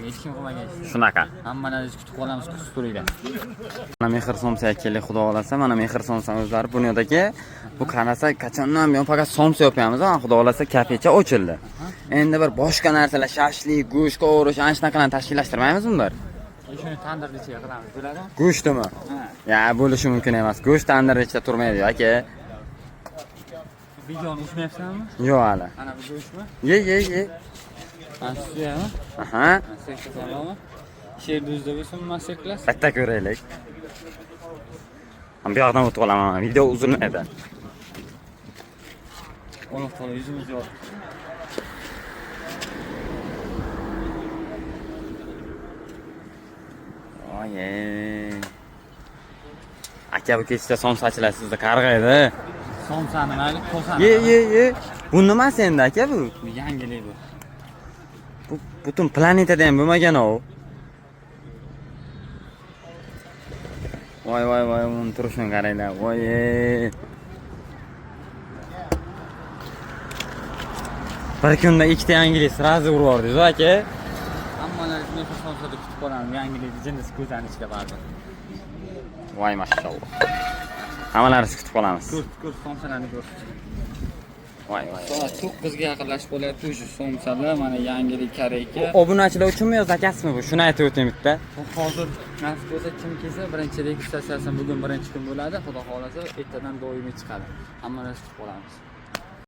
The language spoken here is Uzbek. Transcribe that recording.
hech kim qilmagan ish. Shunaqa. Hammalaringiz kutib qolamiz, kutib turinglar. Mana mehr somsaga keling, xudo xolasa. Mana mehr somsa o'zlari bunyodagi bu qarasa qachondan buyon faqat somsa yapamiz, ha, xudo xolasa kafecha ochildi. Endi bir boshqa narsalar, shashlik, go'sht qovurish, ana shunaqalarni tashkillashtirmaymizmi bir? Shuni tandirda ichiga qilamiz, bo'ladimi? Go'shtimi? Ha. Ya, bo'lishi mumkin emas. Go'sht tandirda ichida turmaydi, aka. Videoni uzmayapsanmi? Yo'q hali. Ana bu go'shtmi? Ye. Ana suyami? Aha. Master salommi? Sherduzda bo'lsin master class. Bitta ko'raylik. Ham bu yoqdan o'tib olaman. Video uzun edi. Alloh taolo yuzimiz yo'q. Oye. Aka bu kechda somsachilar sizni qarg'aydi. Somsani mayli, kosani. Ye. Bu nimasi endi aka bu? Bu yangilik bu. Bu butun planetada ham bo'lmagan o. Voy, uni turishini qaranglar. Voye. Bir kunda ikkita yangilik srazi urib yubordingiz, aka. Hammalaringiz mehr somsada kutib qolamiz. Yangilikni jinnis ko'zani ichiga bardi. Voy mashalloh. Hammalaringizni kutib qolamiz. Ko'r somsalarni ko'r. Voy. Soat 9 ga yaqinlashib qolyapti shu somsalar, mana yangilik koreyka. Obunachilar uchunmi yo zakasmi bu? Shuni aytib o'ting bitta. Hozir nasib bo'lsa kim kelsa birinchi registratsiyasi bugun birinchi kun bo'ladi. Xudo xolasa ertadan doimiy chiqadi. Hammalaringizni kutib qolamiz.